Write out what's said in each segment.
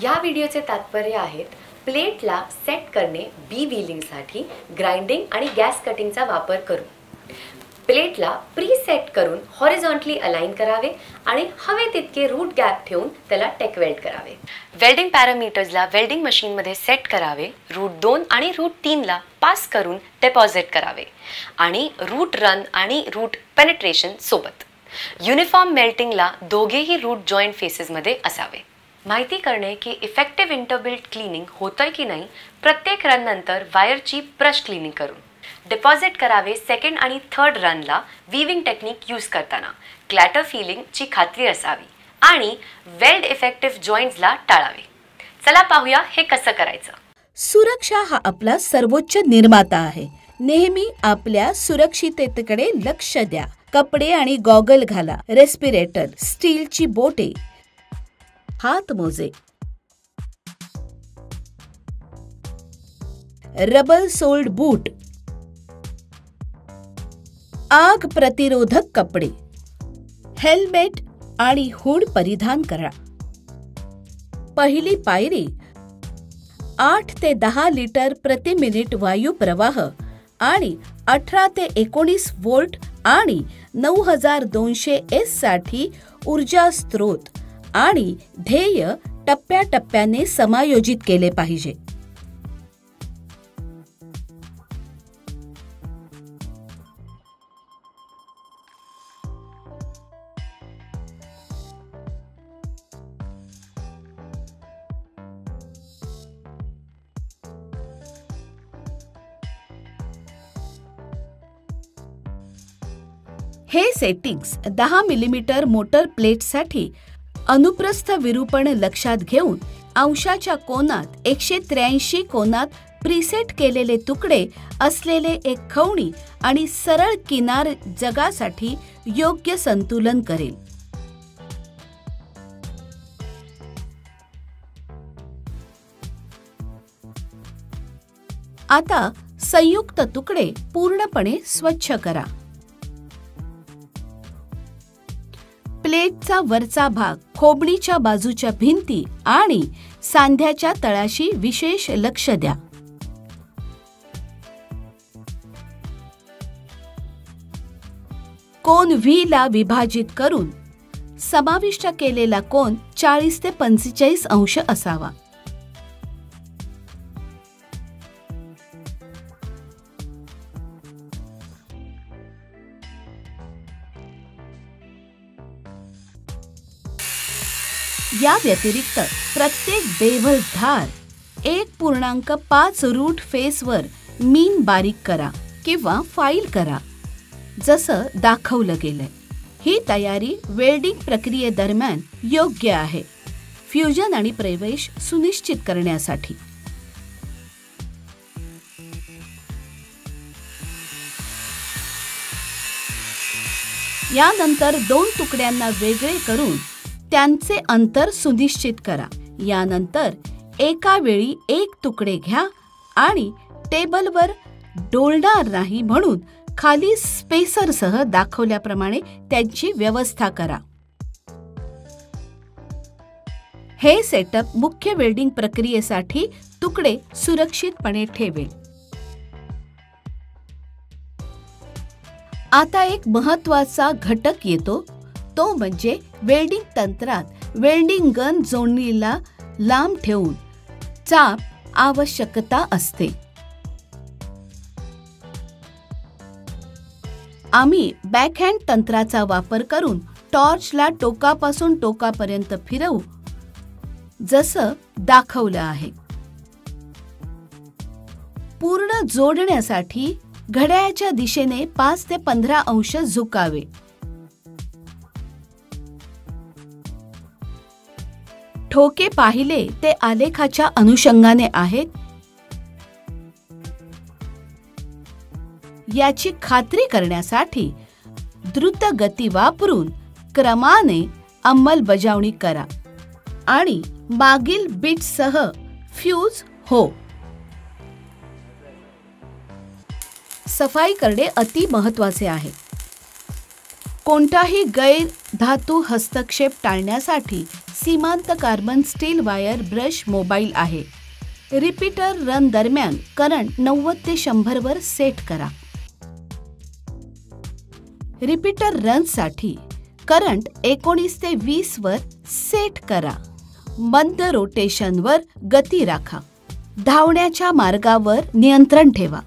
या व्हिडिओचे तात्पर्य आहेत प्लेटला सेट करणे बी व्हीलिंगसाठी ग्राइंडिंग आणि गॅस कटिंगचा वापर करून प्लेटला प्री सेट करून हॉरिझॉन्टली अलाइन करावे आणि हवे तितके रूट गॅप ठेवून त्याला टेक वेल्ड करावे। वेल्डिंग पॅरामीटर्सला वेल्डिंग मशीनमध्ये सेट करावे, रूट 2 आणि रूट 3 ला पास करून डिपॉझिट करावे आणि रूट रन आणि रूट पेनिट्रेशन सोबत युनिफॉर्म मेल्टिंगला दोघेही रूट जॉइंट फेसेसमध्ये असावे। माहिती करणे की इफेक्टिव्ह इंटरबिल्ट क्लीनिंग होतंय की नाही प्रत्येक रन नंतर वायरची ब्रश क्लीनिंग करून डिपॉझिट करावे। सेकंड आणि थर्ड रनला वीविंग टेक्निक यूज करताना क्लॅटर फिलिंगची खात्री असावी आणि वेल्ड इफेक्टिव्ह जॉइंट्सला टाळावे। चला पाहूया हे कसं करायचं। सुरक्षा हा आपला सर्वोच्च निर्माता आहे। नेहमी आपल्या सुरक्षिततेकडे लक्ष द्या। कपडे आणि गॉगल घाला, रेस्पिरेटर, स्टीलची बोटे, हात मोजे, रबर सोल्ड बूट, आग प्रतिरोधक कपडे, हेल्मेट आणि हुड परिधान करा। पहिली पायरी 8 ते 10 लिटर प्रति मिनिट वायू प्रवाह आणि 18 ते 19 व्होल्ट आणि 9200 एस साठी ऊर्जा स्रोत आणि ध्येय टप्प्याटप्प्याने समायोजित केले पाहिजे। हे सेटिंग्स 10 मिलीमीटर मोटर प्लेटसाठी अनुप्रस्थ विरूपण लक्षात घेऊन अंशाच्या कोनात 183 कोनात प्रीसेट केलेले तुकडे असलेले एक खवणी आणि सरळ किनार जगासाठी योग्य संतुलन करेल। आता संयुक्त तुकडे पूर्णपणे स्वच्छ करा। प्लेटचा वरचा भाग, खोबणीच्या बाजूच्या भिंती आणि सांध्याच्या तळाशी विशेष लक्ष द्या। कोन व्ही ला विभाजित करून समाविष्ट केलेला कोन 40 ते 45 अंश असावा। या व्यतिरिक्त प्रत्येक बेवल धार 1.5 रूट फेसवर मीन बारीक करा किंवा फाईल करा, जसं दाखवलं गेलंय। ही तयारी वेल्डिंग प्रक्रियेदरम्यान योग्य आहे, फ्युजन आणि प्रवेश सुनिश्चित करण्यासाठी। यानंतर 2 तुकड्यांना वेगळे करून त्यांचे अंतर सुनिश्चित करा। यानंतर एका वेळी 1 तुकडे घ्या आणि टेबलवर डोलणार नाही म्हणून खाली स्पेसरसह दाखवल्याप्रमाणे त्यांची व्यवस्था करा। हे सेटअप मुख्य वेल्डिंग प्रक्रियेसाठी तुकडे सुरक्षितपणे ठेवेल। आता एक महत्त्वाचा घटक येतो, तो म्हणजे वेल्डिंग तंत्रात वेल्डिंग गन जोडणीला लांब ठेवून चाप आवश्यकता असते। आम्ही बॅकहँड तंत्राचा वापर करून टॉर्चला टोकापासून टोकापर्यंत फिरवू, जसं दाखवलं आहे। पूर्ण जोडण्यासाठी घड्याळाच्या दिशेने 5 ते 15 अंश झुकावे। ठोके पाहिले ते आलेखाच्या अनुषंगाने आहेत याची खात्री करण्यासाठी द्रुत गती वापरून क्रमाने अंमलबजावणी करा आणि मागील बिट्ससह फ्यूज हो। सफाई करणे अति महत्त्वाचे आहे। कोणताही गैर धातू हस्तक्षेप टाळण्यासाठी सीमांत carbon steel wire brush mobile आहे. रिपीटर रन दरम्यान करंट 90 ते 100 वर सेट करा. रिपीटर रनसाठी करंट 19 ते 20 वर सेट करा. मंद रोटेशनवर गती राखा. धावण्याच्या मार्गावर नियंत्रण ठेवा.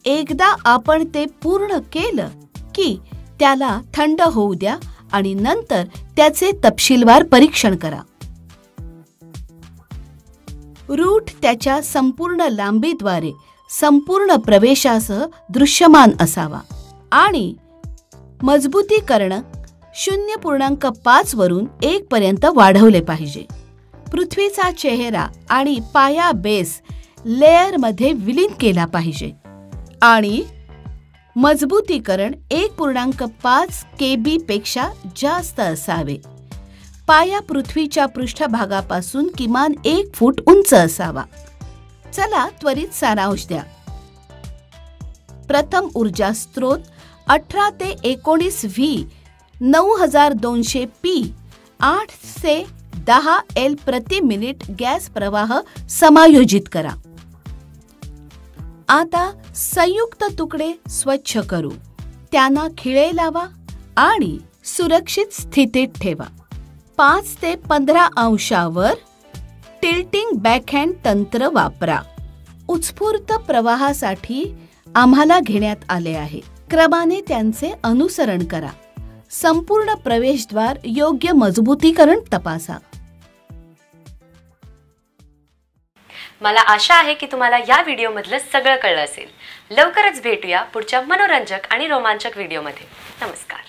एकदा आपण ते पूर्ण केलं की त्याला थंड होऊ द्या आणि नंतर त्याचे तपशीलवार परीक्षण करा. रूट त्याच्या संपूर्ण लांबीद्वारे संपूर्ण प्रवेशासह दृश्यमान असावा आणि मजबुतीकरण 0.5 वरून 1 पर्यंत वाढवले पाहिजे. पृथ्वीचा चेहरा आणि पाया बेस लेअरमध्ये विलीन केला पाहिजे आणि मजबुतीकरण 1.5 KB पेक्षा जास्त असावे. पाया पृथ्वीच्या पृष्ठभागापासून किमान 1 फूट उंच असावा. चला त्वरित सारांश द्या. प्रथम ऊर्जा स्रोत 18 ते 19 व्ही 9200 पी 8 ते 10 एल प्रति मिनिट गॅस प्रवाह समायोजित करा. आता संयुक्त तुकडे स्वच्छ करू. त्यांना खिळे लावा आणि सुरक्षित स्थितीत ठेवा. 5 ते 15 अंशावर टिल्टिंग बॅकहँड तंत्र वापरा. उत्स्फूर्त प्रवाहासाठी आम्हाला घेण्यात आले आहे. क्रमाने त्यांचे अनुसरण करा. संपूर्ण प्रवेशद्वार योग्य मजबुतीकरण तपासा. मला आशा आहे की तुम्हाला या व्हिडिओमधलं सगळं कळलं असेल. लवकरच भेटूया पुढच्या मनोरंजक आणि रोमांचक व्हिडिओमध्ये. नमस्कार.